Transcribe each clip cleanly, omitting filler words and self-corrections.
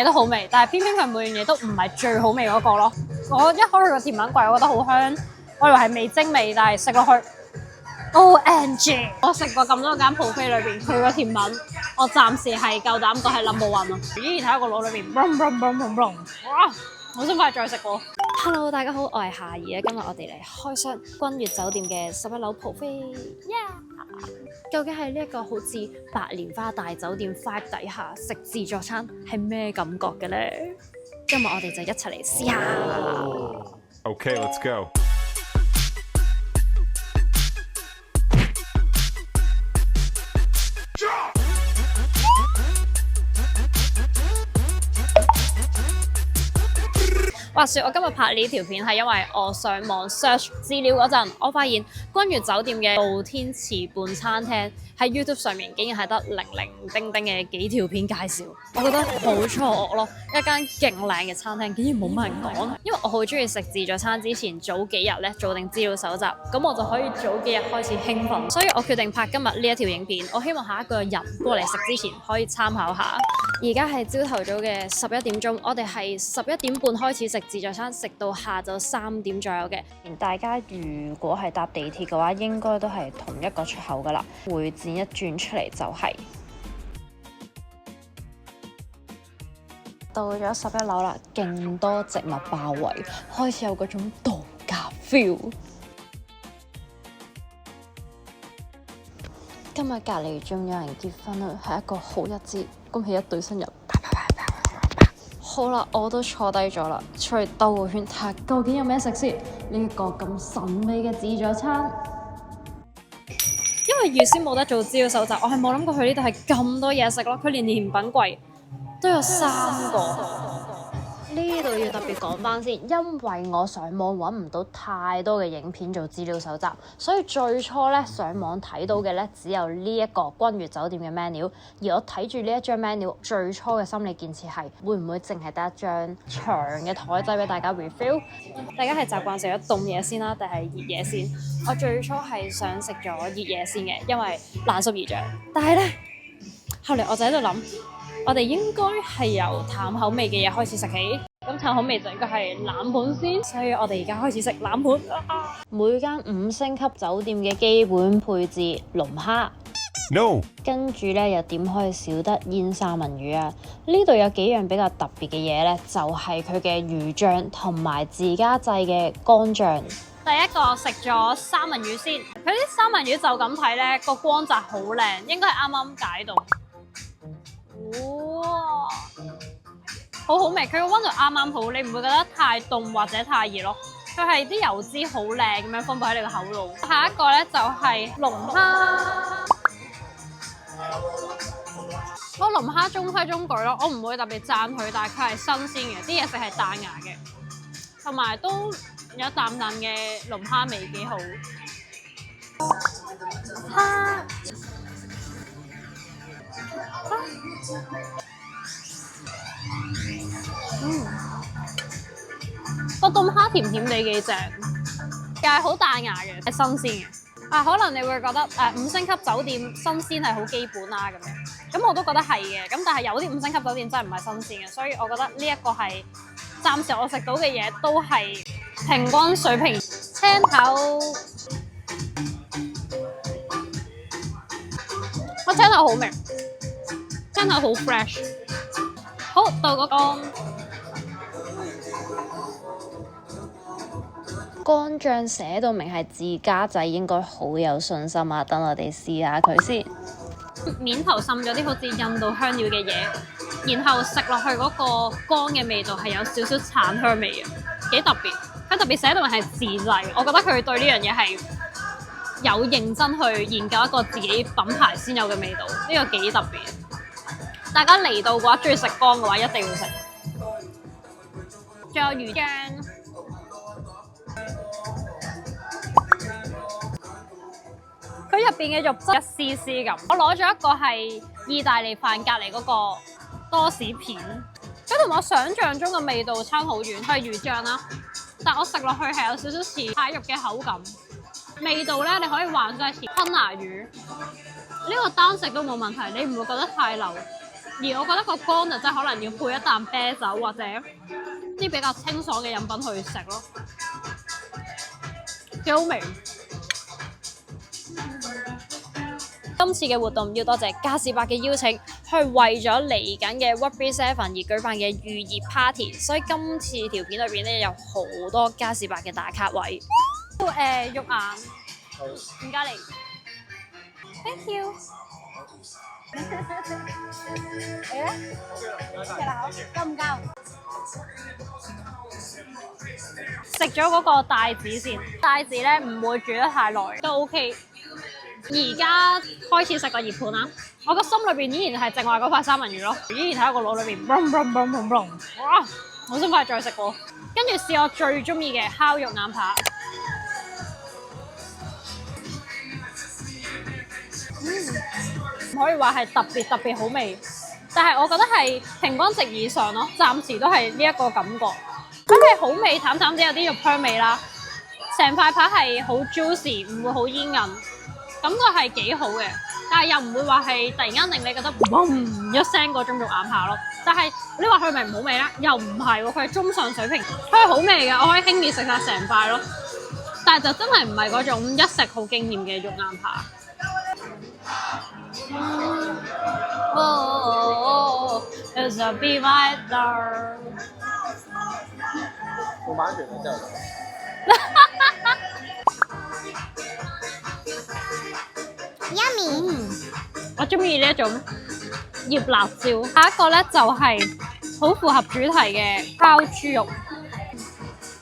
嘢都好味，但係偏偏佢每樣嘢都唔係最好味嗰個咯。我一開佢個甜品櫃，我覺得好香，我以為係味精味，但係食落去 OMG！ 我食過咁多間 buffet 裏邊，佢個甜品我暫時係夠膽講係 number one 咯。依然喺個腦裏邊 哇！好想快再食喎。Hello， 大家好，我係夏怡啊。今日我哋嚟開箱君悅酒店嘅11樓 buffet。究竟係呢一個好似白蓮花大酒店 vibe 底下食自助餐係咩感覺嘅咧？今日我哋就一齊嚟試下。Okay, let's go. 話說我今日拍呢條片係因為我上網 search 資料嗰陣，我發現君悅酒店嘅露天池畔餐廳喺 YouTube 上面竟然係得零零丁丁嘅幾條片介紹，我覺得好錯愕咯！一間勁靚嘅餐廳竟然冇乜人講，因為我好中意食自助餐之前早幾日咧做定資料搜集，咁我就可以早幾日開始興奮，所以我決定拍今日呢一條影片。我希望下一個人過嚟食之前可以參考下。而家係朝頭早嘅11點鐘，我哋係11點半開始食自助餐，食到下晝3點左右嘅。大家如果係搭地鐵嘅話，應該都係同一個出口噶啦。會展一轉出嚟就係、到咗11樓啦，勁多植物包圍，開始有嗰種度假 feel。今日隔離仲有人結婚啦，係一個好日子，恭喜一對新人！好啦，我都坐低咗啦，出去兜個圈睇下究竟有咩食先。呢一個咁神秘嘅自助餐，因為預先冇得做資料搜集，我係冇諗過佢呢度係咁多嘢食咯。佢連甜品櫃都有3個。呢度要特別講翻先，因為我上網揾唔到太多嘅影片做資料搜集，所以最初咧上網睇到嘅咧只有呢一個君悅酒店嘅 menu。而我睇住呢一張 menu， 最初嘅心理建設係會唔會淨係得一張長嘅台仔俾大家 refill？ 大家係習慣食咗凍嘢先啦，定係熱嘢先？我最初係想食咗熱嘢先嘅，因為爛熟易脹。但係咧後嚟我就喺度諗，我哋應該係由淡口味嘅嘢開始食起，咁淡口味就應該係冷盤先，所以我哋而家開始食冷盤。每間5星級酒店嘅基本配置龍蝦 No， 跟住咧又點可以少得煙三文魚啊？呢度有幾樣比較特別嘅嘢咧，就係佢嘅魚醬同埋自家製嘅乾醬。第一個食咗三文魚先，佢啲三文魚就咁睇咧，個光澤好靚，應該係啱啱解凍。哇，好好味！佢個溫度啱啱好，你唔會覺得太凍或者太熱咯。佢係啲油脂好靚咁樣分布喺你個口度。下一個咧就係龍蝦，個龍蝦中規中矩咯，我唔會特別讚佢，但係佢係新鮮嘅，啲嘢食係彈牙嘅，同埋都有淡淡嘅龍蝦味，幾好。個凍蝦甜甜地幾正，又係好彈牙嘅，係新鮮嘅。可能你會覺得5星級酒店新鮮係好基本啦咁樣，咁我都覺得係嘅。咁但係有啲5星級酒店真係唔係新鮮嘅，所以我覺得呢一個係暫時我食到嘅嘢都係平均水平。青頭，個青頭好味，青頭好 fresh。好，到嗰個乾醬寫到明係自家製，應該好有信心啊！等我哋試下佢先。面頭滲咗啲好似印度香料嘅嘢，然後食落去嗰個乾嘅味道係有少少橙香味嘅，幾特別。佢特別寫到明係自製，我覺得佢對呢樣嘢係有認真去研究一個自己品牌先有嘅味道，呢個幾特別。大家嚟到嘅話，中意食乾嘅話，一定要食。仲有魚漿。佢入邊嘅肉質一絲絲咁，我攞咗一個係意大利飯隔離嗰個多士片，佢同我想象中嘅味道差好遠，佢係魚醬啦，但我食落去係有少少似蟹肉嘅口感，味道咧你可以幻想係似吞拿魚，呢個單食都冇問題，你唔會覺得太流，而我覺得個乾就真係可能要配一啖啤酒或者啲比較清爽嘅飲品去食咯，幾好味。今次嘅活動要多謝嘉士伯嘅邀請，去為咗嚟緊嘅 Rugby Seven 而舉辦嘅預熱 party， 所以今次條片裏邊咧有好多嘉士伯嘅打卡位。肉眼，唔該你 ，thank you。你咧？夠唔夠？食咗嗰個帶子先，帶子咧唔會煮得太耐，都 OK。而家開始食個熱盤啦，我個心裏邊依然係淨係嗰塊三文魚咯，依然喺個腦裏邊 boom，哇！好想快再食過，跟住試我最中意嘅烤肉眼扒，唔可以話係特別好味，但係我覺得係平均值以上咯，暫時都係呢一個感覺。佢係好味，淡淡啲有啲肉香味啦，成塊扒係好 juicy， 唔會好煙韌。感覺係幾好嘅，但係又唔會話係突然間令你覺得嗡一聲嗰種肉眼扒咯。但係你話佢係咪唔好味咧？又唔係喎，佢係中上水平，佢係好味嘅，我可以輕易食晒成塊咯。但係就真係唔係嗰種一食好驚豔嘅肉眼扒。It's a be my star。冇版權啊，真係。我中意呢一種醃辣椒。下一個咧就係好符合主題嘅烤豬肉，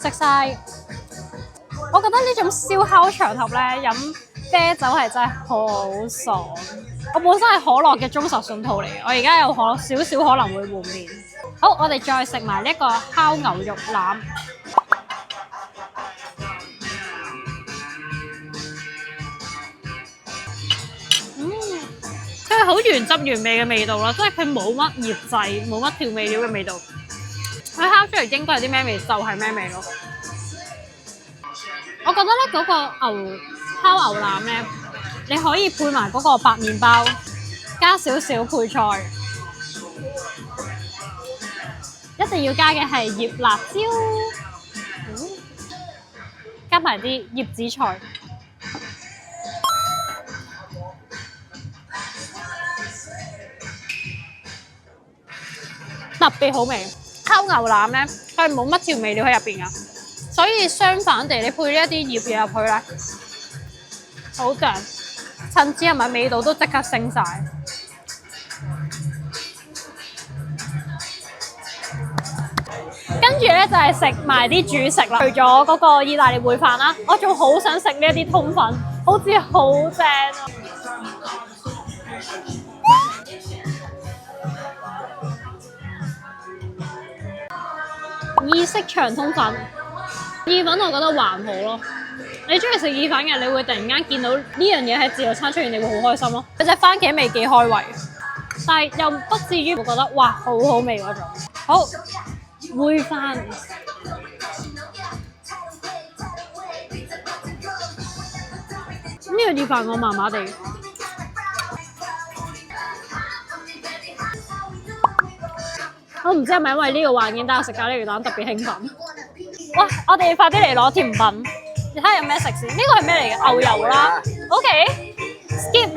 食晒。我覺得呢種燒烤場合咧飲啤酒係真係好爽。我本身係可樂嘅忠實信徒嚟嘅，我而家有少少可能會換面。好，我哋再食埋呢一個烤牛肉腩。佢係好原汁原味嘅味道啦，即係佢冇乜醃製，冇乜調味料嘅味道。佢烤出嚟應該係啲咩味就係咩味咯。我覺得咧嗰個烤牛腩咧，你可以配埋嗰個白麵包，加少少配菜。一定要加嘅係醃辣椒，加埋啲醃紫菜。特別好味，烤牛腩咧，佢係冇乜調味料喺入邊噶，所以相反地，你配呢一啲醃嘢入去咧，好正，層次同埋味道都即刻升晒。跟住咧就係食埋啲主食啦，除咗嗰個意大利燴飯啦，我仲好想食呢一啲通粉，好似好正啊！意式長通粉，意粉我覺得還好咯。你中意食意粉嘅，你會突然間見到呢樣嘢喺自助餐出現，你會好開心咯。佢隻番茄味幾開胃，但係又不至於會覺得哇好好味嗰種。好，燴飯，呢個意飯我麻麻地。我唔知係咪因為呢個環境，但係食咖喱魚蛋特別興奮。哇！我哋快啲嚟攞甜品，你睇下有咩食先。呢個係咩嚟嘅？牛油啦。OK，skip。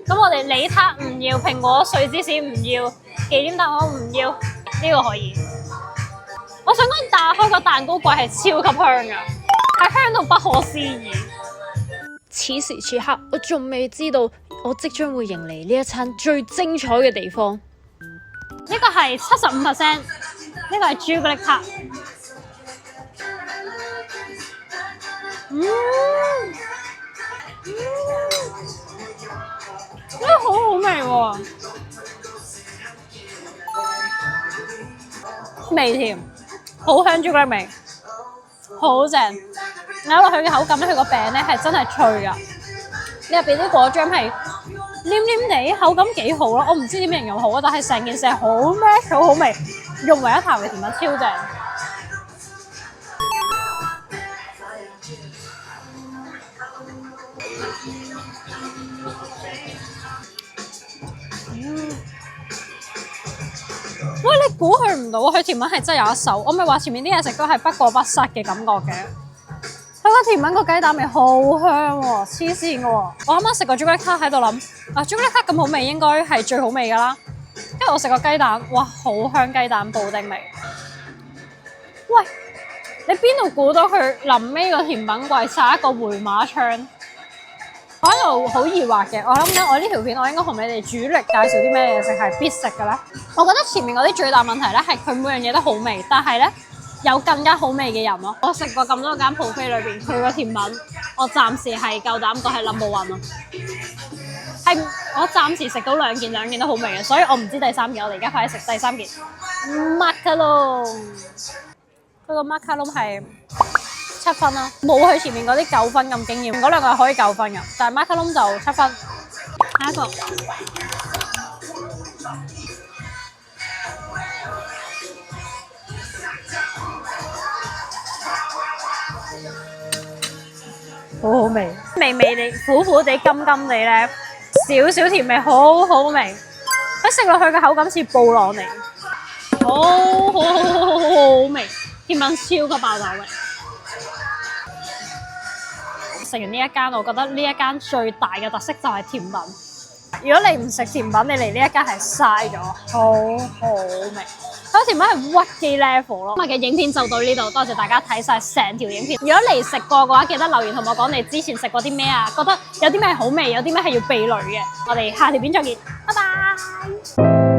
咁我哋李撻唔要，蘋果碎芝士唔要，忌廉蛋糕唔要，呢個可以。我想講打開個蛋糕櫃係超級香㗎，係香到不可思議。此時此刻，我仲未知道我即將會迎嚟呢一餐最精彩嘅地方。呢個係75%，呢個係朱古力塔。呢個好好味喎，微甜，好香朱古力味，好正。咬落去嘅口感咧，佢個餅咧係真係脆㗎，你入邊啲果醬係黏黏地，口感幾好咯。我唔知點形容好啊，但係成件事係好 match， 好好味，融為一談嘅甜品超正。估佢唔到，佢甜品係真係有一手。我咪話前面啲嘢食都係不過不失嘅感覺嘅。佢個甜品個雞蛋味好香喎，黐線嘅喎！我啱啱食個朱古力塔喺度諗，啊朱古力塔咁好味，應該係最好味㗎啦。跟住我食個雞蛋，哇，好香雞蛋布丁味。喂，你邊度估到佢臨尾個甜品櫃撒一個回馬槍？我喺度好疑惑嘅，我諗緊我呢條片我應該同你哋主力介紹啲咩嘢食係必食嘅咧？我覺得前面嗰啲最大問題咧係佢每樣嘢都好味，但係咧有更加好味嘅人咯。我食過咁多間 buffet 裏邊，佢個甜品我暫時係夠膽講係 number one 咯。係我暫時食到兩件都好味嘅，所以我唔知第三件，我哋而家快啲食第三件。馬卡龍，佢個馬卡龍係7分啦，冇佢前面嗰啲9分咁驚豔，嗰兩個係可以9分嘅，但係馬卡龍就7分。下一個好好味，味味地、苦苦地、甘甘地咧，少少甜味，好好味。一食落去嘅口感似布朗尼，好味，甜品超級爆炸味。食完呢一間，我覺得呢一間最大嘅特色就係甜品。如果你唔食甜品，你嚟呢一間係嘥咗，好好味。佢甜品係屈機 level 咯。今日嘅影片就到呢度，多謝大家睇晒成條影片。如果你食過嘅話，記得留言同我講你之前食過啲咩啊，覺得有啲咩好味，有啲咩係要避雷嘅。我哋下條片再見，拜拜。